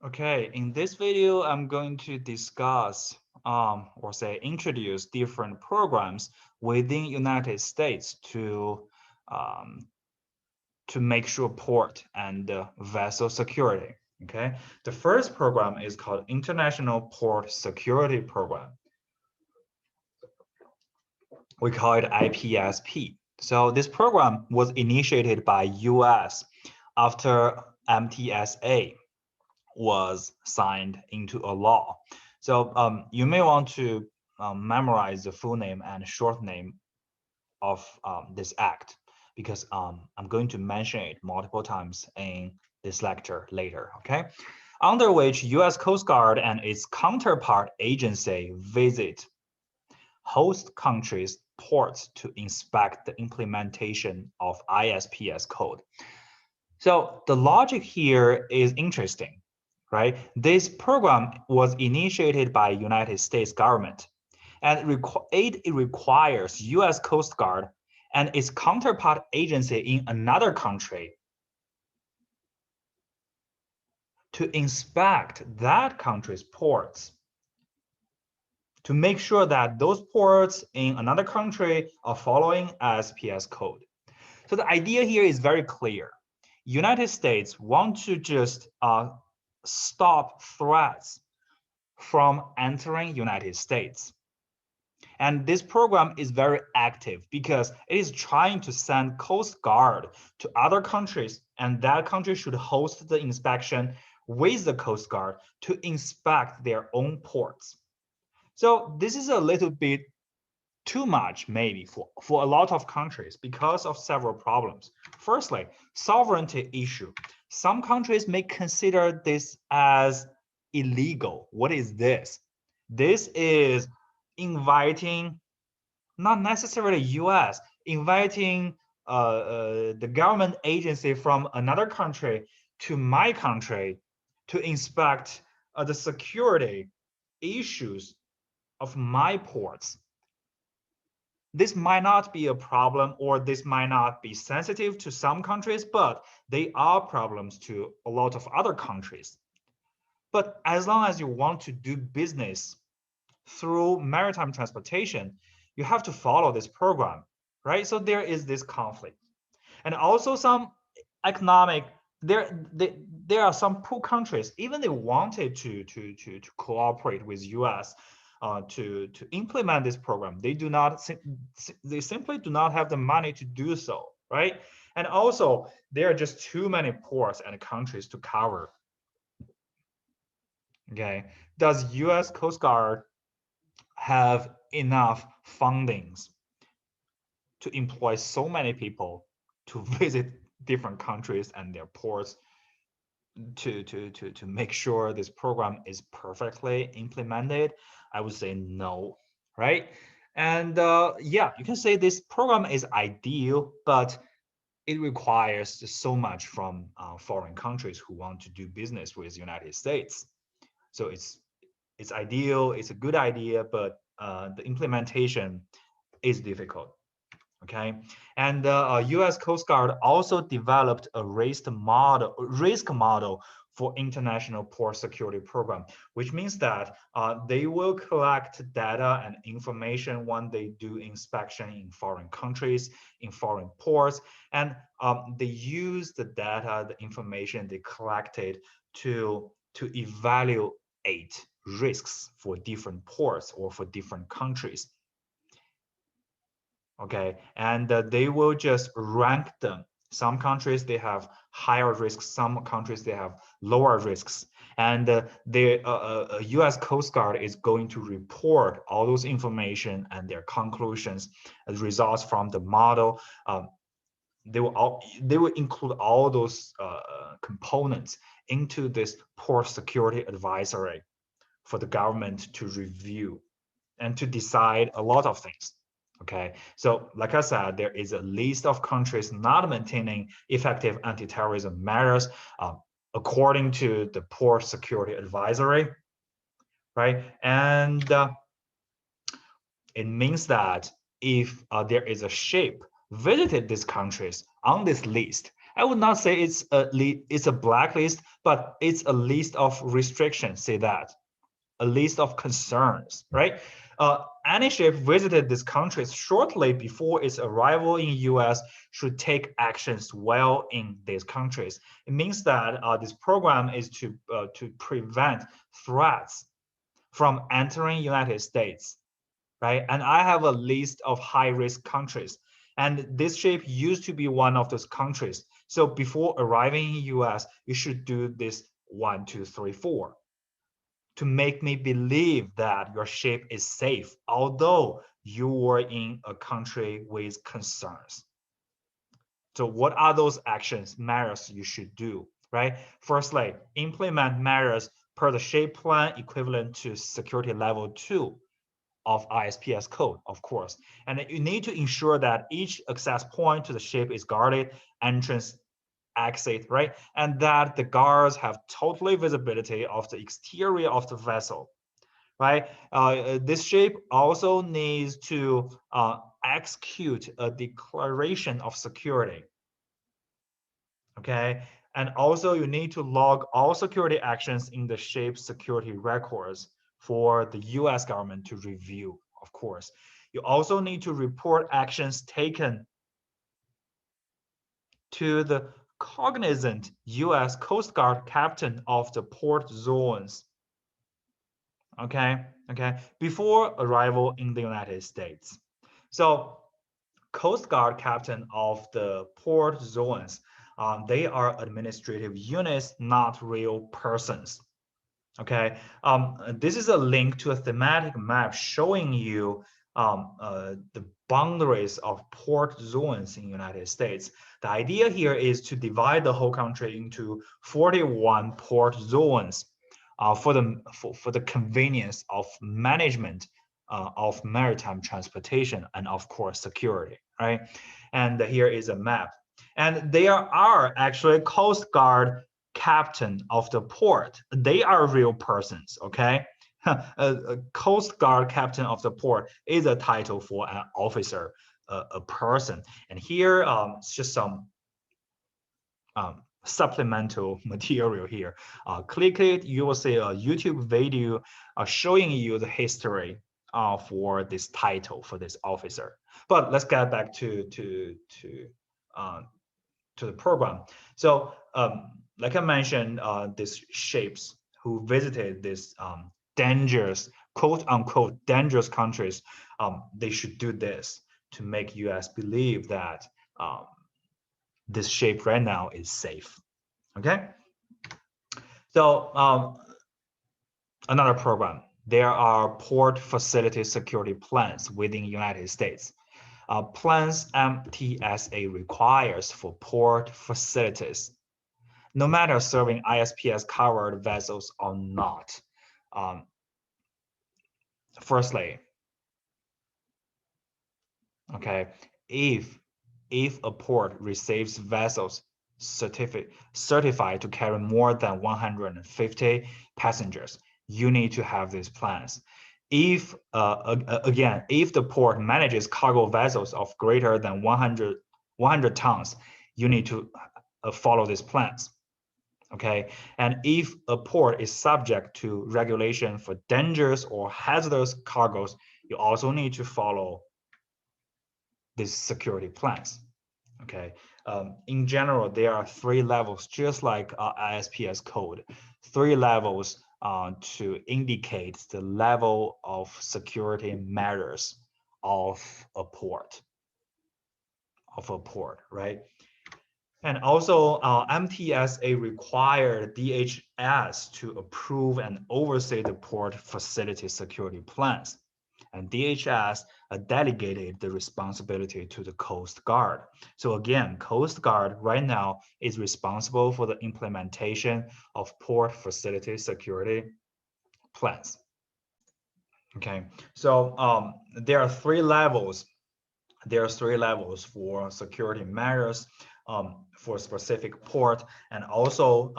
Okay, in this video, I'm going to discuss or say introduce different programs within United States um, to make sure port and vessel security. Okay, the first program is called International Port Security Program. We call it IPSP. So this program was initiated by US after MTSA was signed into a law. So you may want to memorize the full name and short name of this act because I'm going to mention it multiple times in this lecture later, okay? Under which US Coast Guard and its counterpart agency visit host countries' ports to inspect the implementation of ISPS code. So the logic here is interesting, right? This program was initiated by United States government, and it requires U.S. Coast Guard and its counterpart agency in another country to inspect that country's ports to make sure that those ports in another country are following ISPS code. So the idea here is very clear. United States want to just stop threats from entering United States. And this program is very active because it is trying to send Coast Guard to other countries, and that country should host the inspection with the Coast Guard to inspect their own ports. So this is a little bit too much maybe for a lot of countries because of several problems. Firstly, sovereignty issue. Some countries may consider this as illegal. What is this? This is inviting, not necessarily US, inviting the government agency from another country to my country to inspect the security issues of my ports. This might not be a problem or this might not be sensitive to some countries, but they are problems to a lot of other countries. But as long as you want to do business through maritime transportation, you have to follow this program, right? So there is this conflict. And also some economic, there are some poor countries, even they wanted to cooperate with US to implement this program. They simply do not have the money to do so, right? And also there are just too many ports and countries to cover. Okay, does US Coast Guard have enough fundings to employ so many people to visit different countries and their ports to make sure this program is perfectly implemented? I would say no, right? And yeah, you can say this program is ideal, but it requires so much from foreign countries who want to do business with the United States. So it's ideal, it's a good idea, but the implementation is difficult. Okay, and the U.S. Coast Guard also developed a risk model for international port security program, which means that they will collect data and information when they do inspection in foreign countries, in foreign ports, and they use the data, the information they collected to evaluate risks for different ports or for different countries. Okay, and they will just rank them. Some countries they have higher risks, some countries they have lower risks, and the U.S. Coast Guard is going to report all those information and their conclusions as results from the model. They will include all those components into this port security advisory for the government to review and to decide a lot of things. Okay, so like I said, there is a list of countries not maintaining effective anti-terrorism measures according to the Port Security Advisory, right? And it means that if there is a ship visited these countries on this list I would not say it's a blacklist, but it's a list of restrictions. Say that, a list of concerns, right? Any ship visited these countries shortly before its arrival in U.S. should take actions while in these countries. It means that this program is to prevent threats from entering United States, right? And I have a list of high-risk countries, and this ship used to be one of those countries. So before arriving in US, you should do this 1, 2, 3, 4 to make me believe that your ship is safe, although you were in a country with concerns. So what are those actions, measures you should do, right? Firstly, implement measures per the ship plan equivalent to security level 2 of ISPS code, of course. And you need to ensure that each access point to the ship is guarded, entrance, exit, right? And that the guards have totally visibility of the exterior of the vessel, right? This ship also needs to execute a declaration of security, okay? And also you need to log all security actions in the ship's security records for the US government to review, of course. You also need to report actions taken to the cognizant US Coast Guard captain of the port zones, okay, before arrival in the United States. So Coast Guard captain of the port zones, they are administrative units, not real persons. Okay, this is a link to a thematic map showing you the boundaries of port zones in the United States. The idea here is to divide the whole country into 41 port zones for the convenience of management of maritime transportation and of course security, right? And here is a map. And there are actually Coast Guard captain of the port. They are real persons, okay? A Coast Guard captain of the port is a title for an officer, a person. And here, it's just some supplemental material here. Click it, you will see a YouTube video showing you the history for this title for this officer. But let's get back to the program. So like I mentioned, these ships who visited this dangerous, quote unquote, dangerous countries, they should do this to make US believe that this ship right now is safe, okay? So another program, there are port facility security plans within the United States. Plans MTSA requires for port facilities, no matter serving ISPS covered vessels or not. Firstly, okay, if a port receives vessels certified to carry more than 150 passengers, you need to have these plans. If again, if the port manages cargo vessels of greater than 100 tons, you need to follow these plans. Okay, and if a port is subject to regulation for dangerous or hazardous cargoes, you also need to follow these security plans. Okay, in general, there are 3 levels, just like ISPS code, 3 levels to indicate the level of security measures of a port, right? And also, MTSA required DHS to approve and oversee the port facility security plans. And DHS delegated the responsibility to the Coast Guard. So again, Coast Guard right now is responsible for the implementation of port facility security plans. Okay, so there are 3 levels. There are 3 levels for security measures for specific port, and also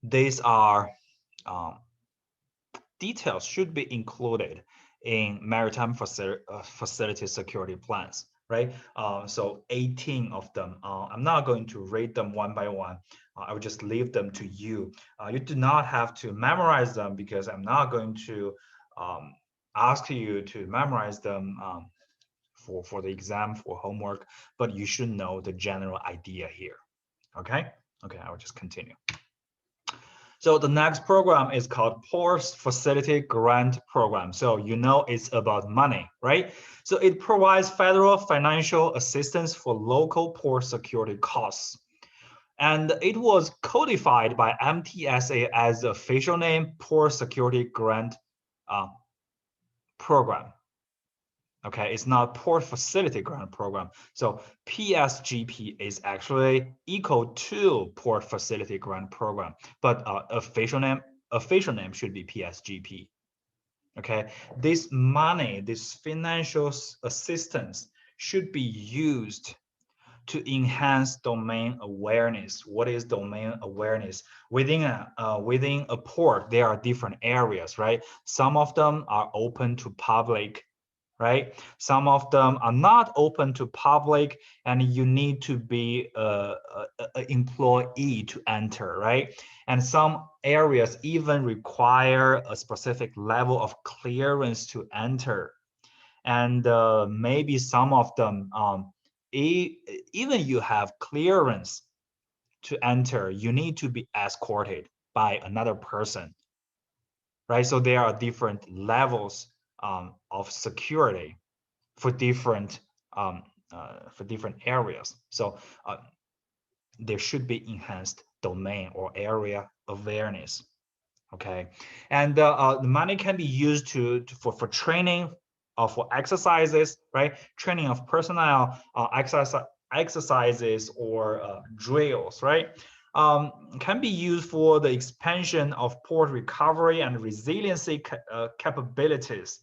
these are details should be included in maritime facility security plans, right? So 18 of them. I'm not going to rate them one by one. I will just leave them to you. You do not have to memorize them because I'm not going to um, ask you to memorize them for the exam, for homework, but you should know the general idea here. Okay? Okay, I will just continue. So the next program is called Port Facility Grant Program. So you know it's about money, right? So it provides federal financial assistance for local port security costs. And it was codified by MTSA as the official name, Port Security Grant uh, Program. Okay, it's not Port Facility Grant Program. So PSGP is actually equal to Port Facility Grant Program, but official name should be PSGP. Okay, this money, this financial assistance should be used to enhance domain awareness. What is domain awareness? Within a port, there are different areas, right? Some of them are open to public, right? Some of them are not open to public, and you need to be an employee to enter, right? And some areas even require a specific level of clearance to enter. And maybe some of them, even you have clearance to enter, you need to be escorted by another person, right? So there are different levels of security for different areas. So there should be enhanced domain or area awareness. Okay, and the money can be used for training, for exercises, right? Training of personnel, exercises or drills, right? Can be used for the expansion of port recovery and resiliency capabilities,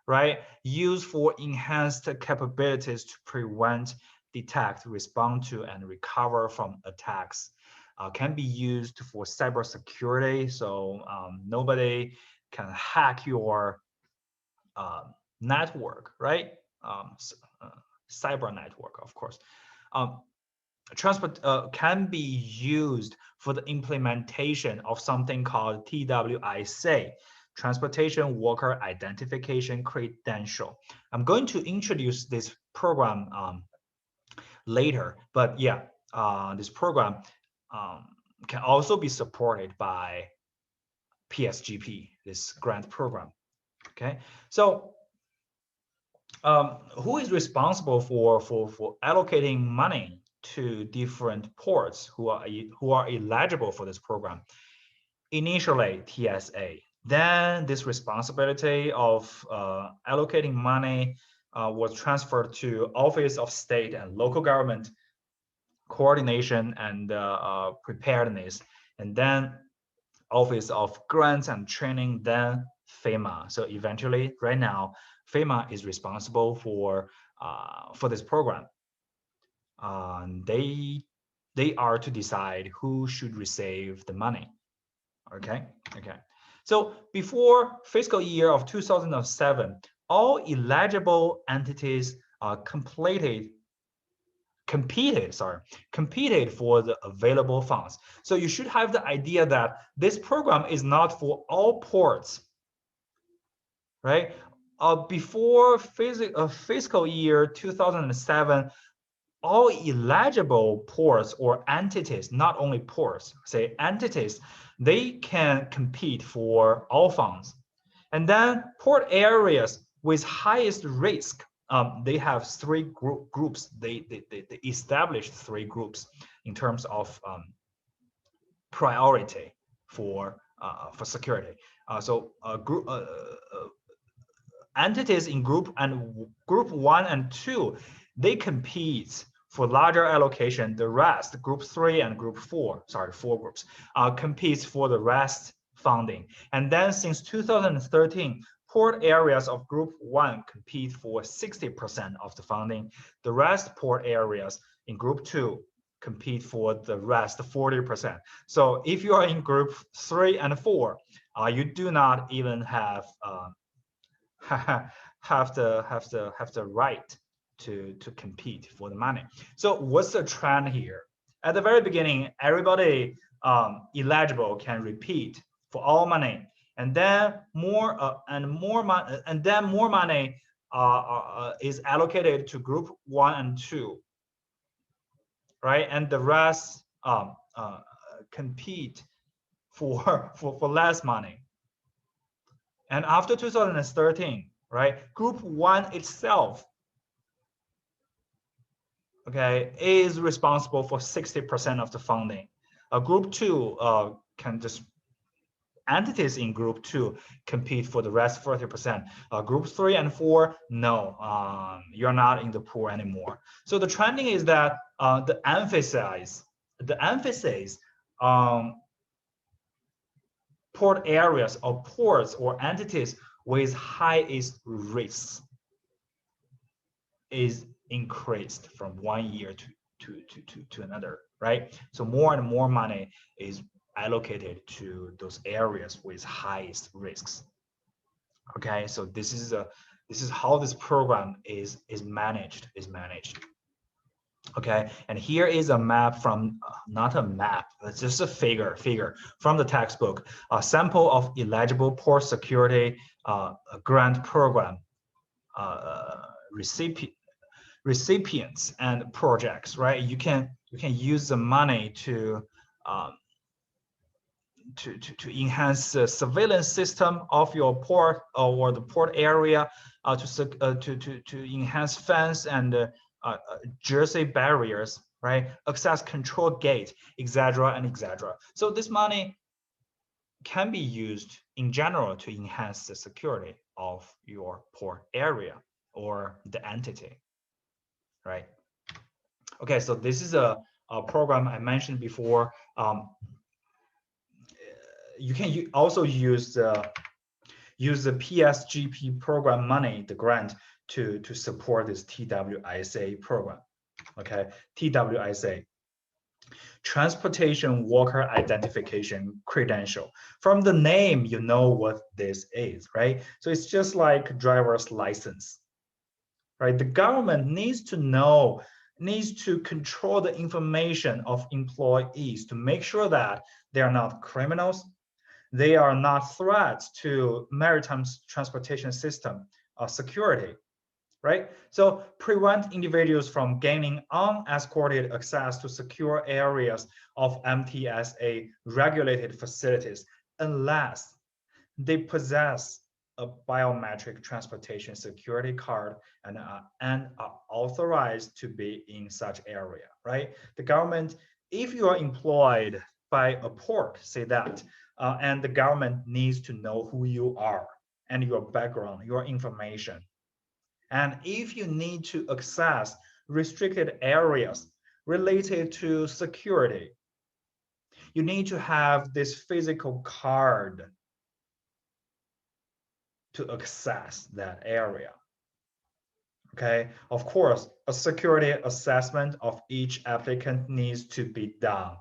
right? Used for enhanced capabilities to prevent, detect, respond to, and recover from attacks. Can be used for cybersecurity, so nobody can hack your network, right? Cyber network, of course. Transport can be used for the implementation of something called TWIC, Transportation Worker Identification Credential. I'm going to introduce this program later, but yeah, this program can also be supported by PSGP, this grant program. Okay, so who is responsible for allocating money to different ports who are eligible for this program? Initially, TSA. Then this responsibility of allocating money was transferred to Office of State and Local Government Coordination and Preparedness, and then Office of Grants and Training, then FEMA. So eventually, right now, FEMA is responsible for this program. They are to decide who should receive the money. Okay. So before fiscal year of 2007, all eligible entities competed for the available funds. So you should have the idea that this program is not for all ports, right? Before fiscal year 2007, all eligible ports or entities, not only ports, say entities, they can compete for all funds. And then port areas with highest risk, they have three groups. They established three groups in terms of priority for security. So entities in group 1 and 2, they compete for larger allocation. The rest, group 3 and group 4, sorry, 4 groups, competes for the rest funding. And then since 2013, port areas of group 1 compete for 60% of the funding. The rest port areas in group 2 compete for the rest 40%. So if you are in group 3 and 4, you do not even have the right to compete for the money. So what's the trend here? At the very beginning, everybody eligible can repeat for all money, and then more money is allocated to group 1 and 2, right? And the rest compete for less money. And after 2013, right, group 1 itself, okay, is responsible for 60% of the funding. Group 2 can just entities in group 2 compete for the rest 40%. Group 3 and 4, no, you're not in the pool anymore. So the trending is that the emphasis port areas or ports or entities with highest risks is increased from 1 year to another, right? So more and more money is allocated to those areas with highest risks. Okay, so this is how this program is managed. Okay, and here is a map from not a map, it's just a figure from the textbook, a sample of eligible port security grant program recipients and projects, right? You can use the money to enhance the surveillance system of your port or the port area, to enhance fence and jersey barriers, right? Access control gate, etc. and etc. So this money can be used in general to enhance the security of your port area or the entity, right? Okay, so this is a program I mentioned before. You can also use the PSGP program money, the grant, to support this TWISA program. Okay, TWISA, Transportation Worker Identification Credential. From the name, you know what this is, right? So it's just like driver's license, right? The government needs to control the information of employees to make sure that they are not criminals, they are not threats to maritime transportation system security, right? So prevent individuals from gaining unescorted access to secure areas of MTSA regulated facilities unless they possess a biometric transportation security card and are authorized to be in such area, right? The government, if you are employed by a port, say that, and the government needs to know who you are and your background, your information. And if you need to access restricted areas related to security, you need to have this physical card to access that area. Okay, of course, a security assessment of each applicant needs to be done,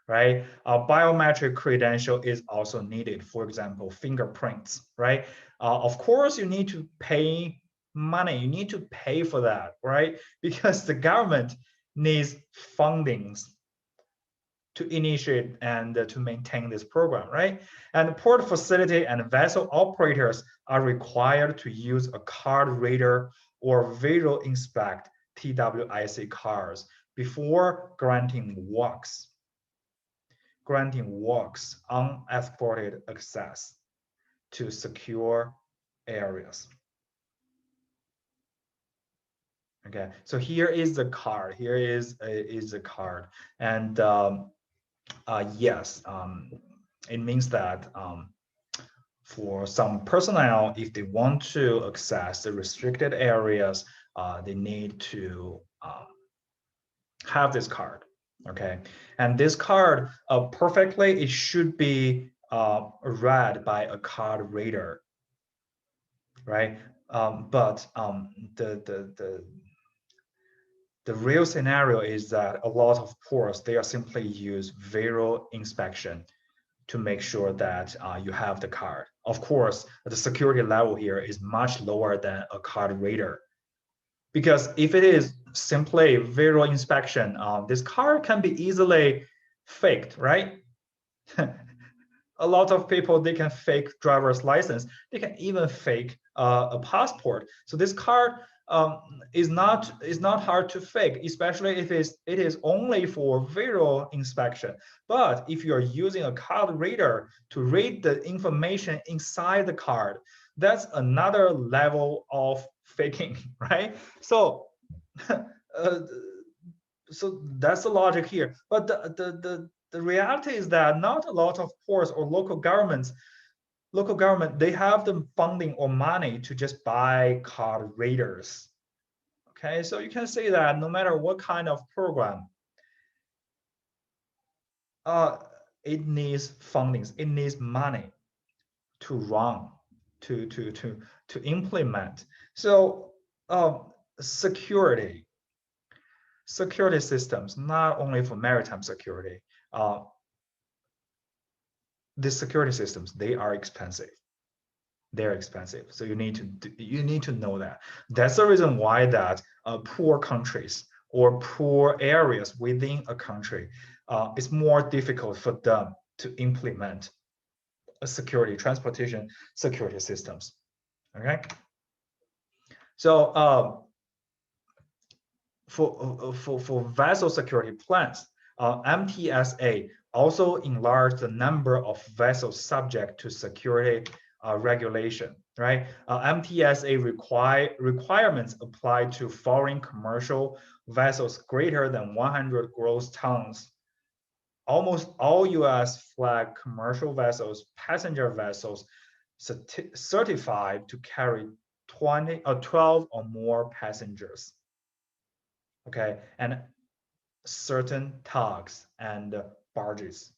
right? A biometric credential is also needed, for example, fingerprints, right? Of course, you need to pay money, you need to pay for that, right? Because the government needs fundings to initiate and to maintain this program, right? And port facility and vessel operators are required to use a card reader or visual inspect TWIC cards before granting walks unescorted access to secure areas. Okay, so here is the card. Here is the card, and yes, it means that for some personnel, if they want to access the restricted areas, they need to have this card. Okay, and this card perfectly, it should be read by a card reader, right? But the real scenario is that a lot of ports, they are simply use visual inspection to make sure that you have the card. Of course, the security level here is much lower than a card reader Because if it is simply visual inspection, this car can be easily faked, right? A lot of people, they can fake driver's license. They can even fake a passport. So this car is not hard to fake, especially if it is only for visual inspection. But if you are using a card reader to read the information inside the card, that's another level of faking, right? So so that's the logic here. But the reality is that not a lot of ports or local government, they have the funding or money to just buy card readers. Okay, so you can say that no matter what kind of program, it needs fundings, it needs money to run, to implement. So security systems, not only for maritime security, the security systems, they are expensive. They're expensive. So you need to know that. That's the reason why that poor countries or poor areas within a country, it's more difficult for them to implement a transportation security systems. Okay. So for vessel security plans, MTSA also enlarged the number of vessels subject to security regulation, right? MTSA requirements apply to foreign commercial vessels greater than 100 gross tons. Almost all U.S. flag commercial vessels, passenger vessels, certified to carry 12 or more passengers. Okay, and certain tugs and barges.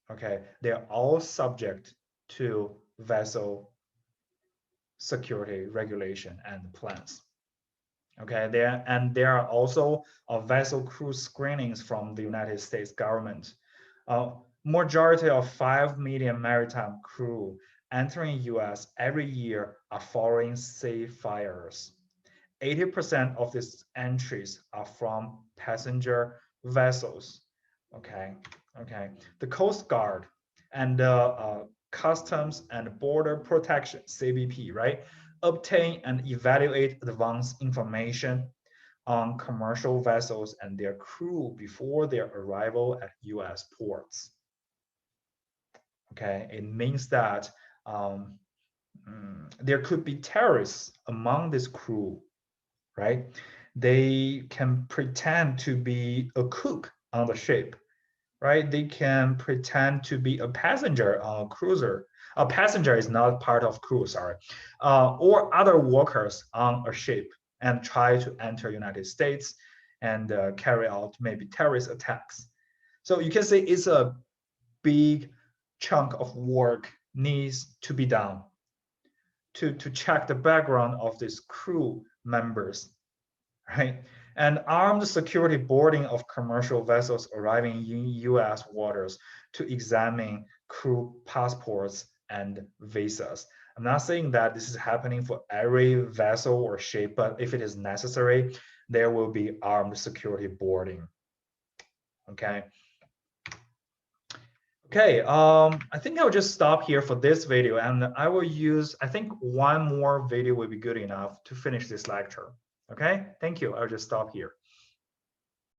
Okay, they're all subject to vessel security regulation and plans. Okay, there are also vessel crew screenings from the United States government. Majority of 5 million maritime crew entering US every year are foreign seafarers. 80% of these entries are from passenger vessels. Okay. The Coast Guard and Customs and Border Protection, CBP, right, obtain and evaluate advanced information on commercial vessels and their crew before their arrival at US ports. Okay, it means that there could be terrorists among this crew, right? They can pretend to be a cook on the ship, right? They can pretend to be a passenger on a cruiser. A passenger is not part of crew, sorry, or other workers on a ship and try to enter United States and carry out maybe terrorist attacks. So you can say it's a big chunk of work needs to be done to check the background of these crew members, right? And armed security boarding of commercial vessels arriving in US waters to examine crew passports and visas. I'm not saying that this is happening for every vessel or ship, but if it is necessary, there will be armed security boarding. Okay. Okay, I think I'll just stop here for this video, and I will use, I think one more video will be good enough to finish this lecture. Okay, thank you. I'll just stop here.